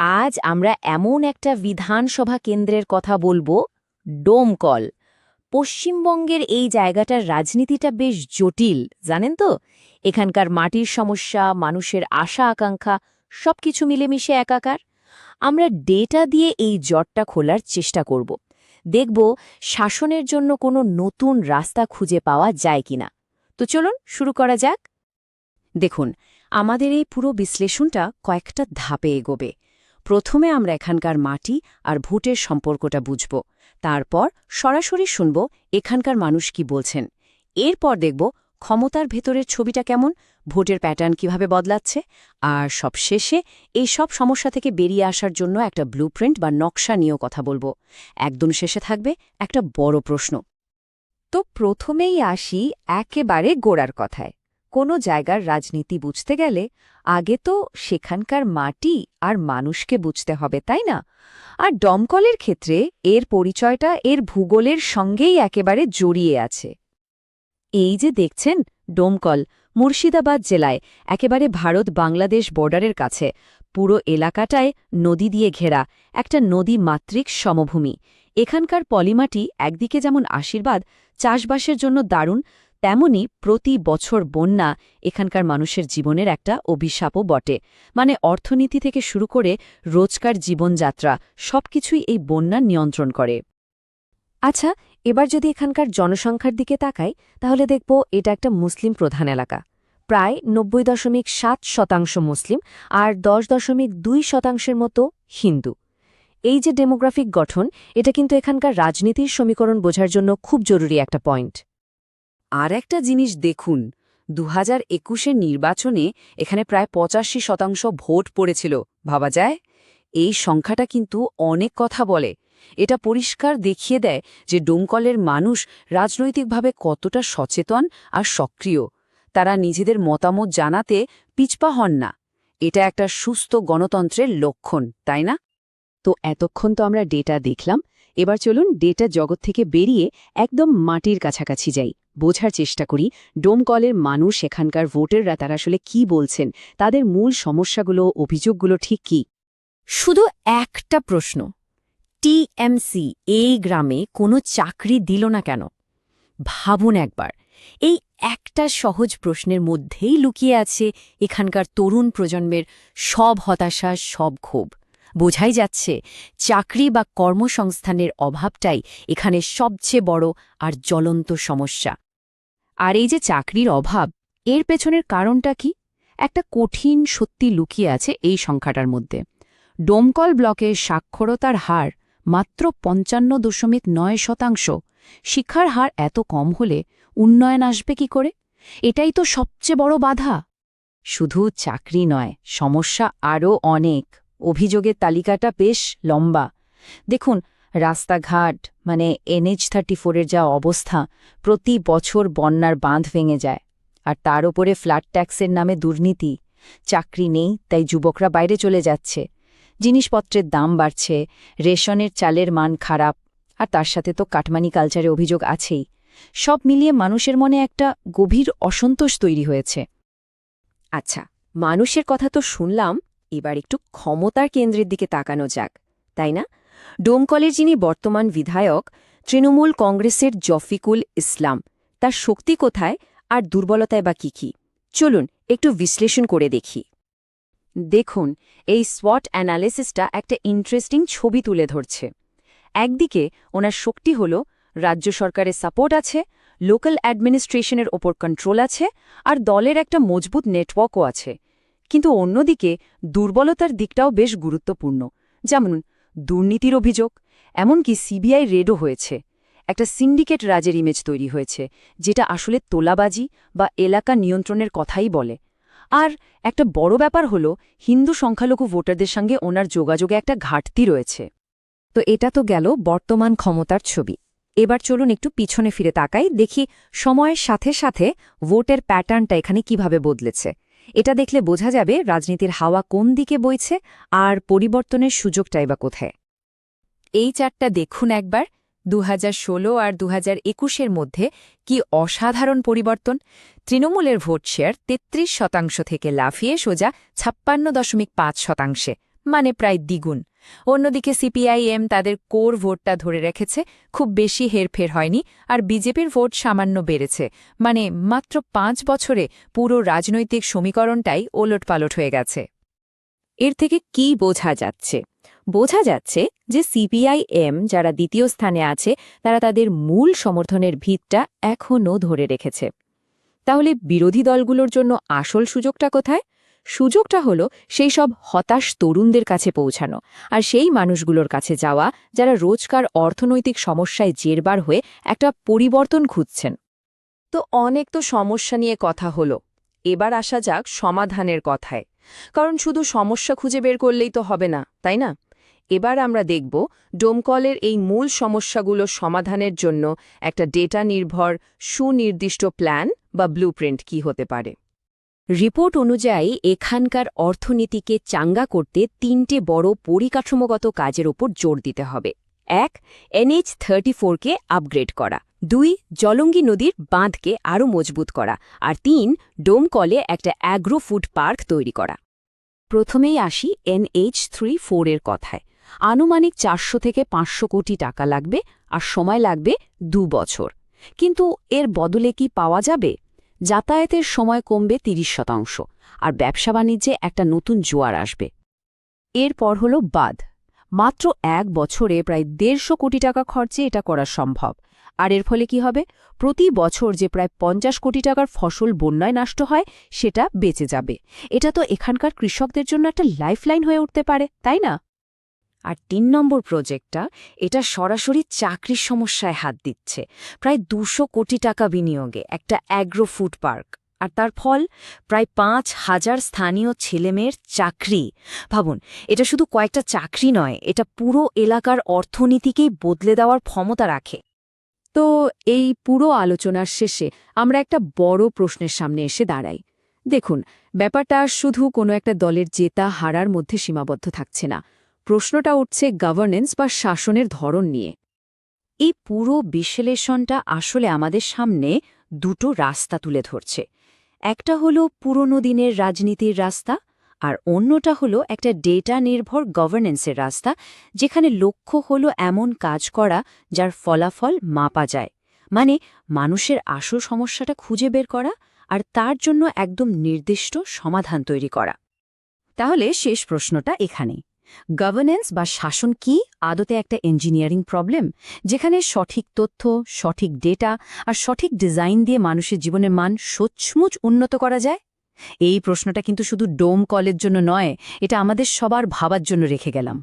আজ আমরা এমন একটা বিধানসভা কেন্দ্রের কথা বলবো, ডোমকল। পশ্চিমবঙ্গের এই জায়গাটার রাজনীতিটা বেশ জটিল, জানেন তো? এখানকার মাটির সমস্যা, মানুষের আশা আকাঙ্ক্ষা সবকিছু মিলেমিশে একাকার। আমরা ডেটা দিয়ে এই জটটা খোলার চেষ্টা করব। দেখব শাসনের জন্য কোনো নতুন রাস্তা খুঁজে পাওয়া যায় কিনা। তো চলুন শুরু করা যাক। দেখুন, আমাদের এই পুরো বিশ্লেষণটা কয়েকটা ধাপে এগোবে। প্রথমে আমরা এখানকার মাটি আর ভোটের সম্পর্কটা বুঝব, তারপর সরাসরি শুনব এখানকার মানুষ কি বলছেন। এরপর দেখব ক্ষমতার ভেতরের ছবিটা কেমন, ভোটের প্যাটার্ন কিভাবে বদলাচ্ছে, আর সবশেষে এই সব সমস্যা থেকে বেরিয়ে আসার জন্য একটা ব্লুপ্রিন্ট বা নকশা নিয়েও কথা বলব। একদম শেষে থাকবে একটা বড় প্রশ্ন। তো প্রথমেই আসি একেবারে গোড়ার কথায়। কোনো জায়গার রাজনীতি বুঝতে গেলে আগে তো সেখানকার মাটি আর মানুষকে বুঝতে হবে, তাই না? আর দমকলের ক্ষেত্রে এর পরিচয়টা এর ভূগোলের সঙ্গেই একেবারে জড়িয়ে আছে। এই যে দেখছেন, ডোমকল মুর্শিদাবাদ জেলায়, একেবারে ভারত-বাংলাদেশ বর্ডারের কাছে। পুরো এলাকাটায় নদী দিয়ে ঘেরা, একটা নদী মাতৃক সমভূমি। এখানকার পলিমাটি একদিকে যেমন আশীর্বাদ, চাষবাসের জন্য দারুণ, তেমনি প্রতি বছর বন্যা এখানকার মানুষের জীবনের একটা অভিশাপও বটে। মানে অর্থনীতি থেকে শুরু করে রোজকার জীবনযাত্রা সবকিছুই এই বন্যা নিয়ন্ত্রণ করে। আচ্ছা, এবার যদি এখানকার জনসংখ্যার দিকে তাকাই, তাহলে দেখব এটা একটা মুসলিম প্রধান এলাকা। প্রায় ৯০.৭% মুসলিম আর ১০.২% মতো হিন্দু। এই যে ডেমোগ্রাফিক গঠন, এটা কিন্তু এখানকার রাজনীতির সমীকরণ বোঝার জন্য খুব জরুরি একটা পয়েন্ট। আর একটা জিনিস দেখুন, ২০২১-এর নির্বাচনে এখানে প্রায় ৮৫% ভোট পড়েছিল। ভাবা যায়? এই সংখ্যাটা কিন্তু অনেক কথা বলে। এটা পরিষ্কার দেখিয়ে দেয় যে ডোমকলের মানুষ রাজনৈতিকভাবে কতটা সচেতন আর সক্রিয়। তারা নিজেদের মতামত জানাতে পিছপা হন না। এটা একটা সুস্থ গণতন্ত্রের লক্ষণ, তাই না? তো এতক্ষণ তো আমরা ডেটা দেখলাম, এবার চলুন ডেটা জগৎ থেকে বেরিয়ে একদম মাটির কাছাকাছি যাই। বোঝার চেষ্টা করি ডোমকলের মানুষ, এখানকার ভোটাররা তারা আসলে কি বলছেন, তাদের মূল সমস্যাগুলো, অভিযোগগুলো ঠিক কি। শুধু একটা প্রশ্ন, টিএমসি এই গ্রামে কোনো চাকরি দিল না কেন? ভাবুন একবার। এই একটা সহজ প্রশ্নের মধ্যেই লুকিয়ে আছে এখানকার তরুণ প্রজন্মের সব হতাশা, সব ক্ষোভ। বোঝাই যাচ্ছে চাকরি বা কর্মসংস্থানের অভাবটাই এখানে সবচেয়ে বড় আর জ্বলন্ত সমস্যা। আর এই যে চাকরির অভাব, এর পেছনের কারণটা কি? একটা কঠিন সত্যি লুকিয়ে আছে এই সংখ্যাটার মধ্যে। ডোমকল ব্লকের সাক্ষরতার হার মাত্র ৫৫.৯%। শিক্ষার হার এত কম হলে উন্নয়ন আসবে কি করে? এটাই তো সবচেয়ে বড় বাধা। শুধু চাকরি নয়, সমস্যা আরও অনেক। অভিযোগের তালিকাটা বেশ লম্বা। দেখুন, রাস্তাঘাট মানে NH-34-এর যা অবস্থা, প্রতি বছর বন্যার বাঁধ ভেঙে যায়। আর তার ওপরে ফ্ল্যাট ট্যাক্সের নামে দুর্নীতি। চাকরি নেই, তাই যুবকরা বাইরে চলে যাচ্ছে। জিনিসপত্রের দাম বাড়ছে, রেশনের চালের মান খারাপ, আর তার সাথে তো কাটমানি কালচারে অভিযোগ আছেই। সব মিলিয়ে মানুষের মনে একটা গভীর অসন্তোষ তৈরি হয়েছে। আচ্ছা, মানুষের কথা তো শুনলাম, এবার একটু ক্ষমতার কেন্দ্রের দিকে তাকানো যাক, তাই না? ডোমকলের যিনি বর্তমান বিধায়ক, তৃণমূল কংগ্রেসের জফিকুল ইসলাম, তার শক্তি কোথায় আর দুর্বলতায় বা কী? চলুন একটু বিশ্লেষণ করে দেখি। দেখুন, এই SWOT অ্যানালিসিসটা একটা ইন্টারেস্টিং ছবি তুলে ধরছে। একদিকে ওনার শক্তি হল রাজ্য সরকারের সাপোর্ট আছে, লোকাল অ্যাডমিনিস্ট্রেশনের ওপর কন্ট্রোল আছে, আর দলের একটা মজবুত নেটওয়ার্কও আছে। কিন্তু অন্যদিকে দুর্বলতার দিকটাও বেশ গুরুত্বপূর্ণ, যেমন দুর্নীতির অভিযোগ, এমনকি সিবিআই রেডও হয়েছে। একটা সিন্ডিকেট রাজের ইমেজ তৈরি হয়েছে, যেটা আসলে তোলাবাজি বা এলাকা নিয়ন্ত্রণের কথাই বলে। আর একটা বড় ব্যাপার হল হিন্দু সংখ্যালঘু ভোটারদের সঙ্গে ওনার যোগাযোগে একটা ঘাটতি রয়েছে। তো এটা তো গেল বর্তমান ক্ষমতার ছবি। এবার চলুন একটু পিছনে ফিরে তাকাই, দেখি সময়ের সাথে সাথে ভোটের প্যাটার্নটা এখানে কিভাবে বদলেছে। এটা দেখলে বোঝা যাবে রাজনীতির হাওয়া কোন দিকে বইছে আর পরিবর্তনের সুযোগটাই বা কোথায়। এই চারটা দেখুন একবার। ২০১৬ আর ২০২১-এর মধ্যে কি অসাধারণ পরিবর্তন! তৃণমূলের ভোট শেয়ার ৩৩% থেকে লাফিয়ে সোজা ৫৬.৫%। মানে প্রায় দ্বিগুণ। অন্যদিকে সিপিআইএম তাদের কোর ভোটটা ধরে রেখেছে, খুব বেশি হেরফের হয়নি, আর বিজেপির ভোট সামান্য বেড়েছে, মানে মাত্র 5 বছরে পুরো রাজনৈতিক সমীকরণটাই ওলটপালট হয়ে গেছে। এর থেকে কি বোঝা যাচ্ছে? বোঝা যাচ্ছে যে সিপিআইএম যারা দ্বিতীয় স্থানে আছে তারা তাদের মূল সমর্থনের ভিতটা এখনও ধরে রেখেছে। তাহলে বিরোধী দলগুলোর জন্য আসল সুযোগটা কোথায়? সুযোগটা হলো সেই সব হতাশ তরুণদের কাছে পৌঁছানো, আর সেই মানুষগুলোর কাছে যাওয়া যারা রোজকার অর্থনৈতিক সমস্যায় জেরবার হয়ে একটা পরিবর্তন খুঁজছেন। তো অনেক তো সমস্যা নিয়ে কথা হলো, এবার আসা যাক সমাধানের কথায়। কারণ শুধু সমস্যা খুঁজে বের করলেই তো হবে না, তাই না? এবার আমরা দেখব ডোমকলের এই মূল সমস্যাগুলো সমাধানের জন্য একটা ডেটা নির্ভর সুনির্দিষ্ট প্ল্যান বা ব্লুপ্রিন্ট কি হতে পারে। রিপোর্ট অনুযায়ী এখানকার অর্থনীতিকে চাঙ্গা করতে 3টে বড় পরিকাঠামোগত কাজের ওপর জোর দিতে হবে। 1. NH34কে আপগ্রেড করা। 2. জলঙ্গি নদীর বাঁধকে আরও মজবুত করা। আর 3. ডোমকলে একটা অ্যাগ্রো ফুড পার্ক তৈরি করা। প্রথমেই আসি NH34 এর কথায়। আনুমানিক 400 থেকে 500 কোটি টাকা লাগবে, আর সময় লাগবে 2 বছর। কিন্তু এর বদলে কি পাওয়া যাবে? যাতায়াতের সময় কমবে 30%, আর ব্যবসা বাণিজ্যে একটা নতুন জোয়ার আসবে। এরপর হল বাঁধ। মাত্র 1 বছরে প্রায় 150 কোটি টাকা খরচে এটা করা সম্ভব। আর এর ফলে কি হবে? প্রতি বছর যে প্রায় 50 কোটি টাকার ফসল বন্যায় নষ্ট হয় সেটা বেঁচে যাবে। এটা তো এখানকার কৃষকদের জন্য একটা লাইফলাইন হয়ে উঠতে পারে, তাই না? আর 3 নম্বর প্রজেক্টটা, এটা সরাসরি চাকরির সমস্যায় হাত দিচ্ছে। প্রায় 200 কোটি টাকা বিনিয়োগে একটা অ্যাগ্রো ফুড পার্ক, আর তার ফল প্রায় 5,000 স্থানীয় ছেলেমেয়ের চাকরি। ভাবুন, এটা শুধু কয়েকটা চাকরি নয়, এটা পুরো এলাকার অর্থনীতিকেই বদলে দেওয়ার ক্ষমতা রাখে। তো এই পুরো আলোচনার শেষে আমরা একটা বড় প্রশ্নের সামনে এসে দাঁড়াই। দেখুন, ব্যাপারটা শুধু কোনো একটা দলের জেতা হারার মধ্যে সীমাবদ্ধ থাকছে না। প্রশ্নটা উঠছে গভর্নেন্স বা শাসনের ধরন নিয়ে। এই পুরো বিশ্লেষণটা আসলে আমাদের সামনে দুটো রাস্তা তুলে ধরছে। একটা হলো পুরনো দিনের রাজনীতির রাস্তা, আর অন্যটা হলো একটা ডেটা নির্ভর গভর্নেন্সের রাস্তা, যেখানে লক্ষ্য হলো এমন কাজ করা যার ফলাফল মাপা যায়। মানে মানুষের আসল সমস্যাটা খুঁজে বের করা, আর তার জন্য একদম নির্দিষ্ট সমাধান তৈরি করা। তাহলে শেষ প্রশ্নটা এখানেই। গভর্নেন্স বা শাসন কি আদতে একটা ইঞ্জিনিয়ারিং প্রবলেম, যেখানে সঠিক তথ্য, সঠিক ডেটা আর সঠিক ডিজাইন দিয়ে মানুষের জীবনের মান সচমুচ উন্নত করা যায়? এই প্রশ্নটা কিন্তু শুধু ডোম কলের জন্য নয়, এটা আমাদের সবার ভাবার জন্য রেখে গেলাম।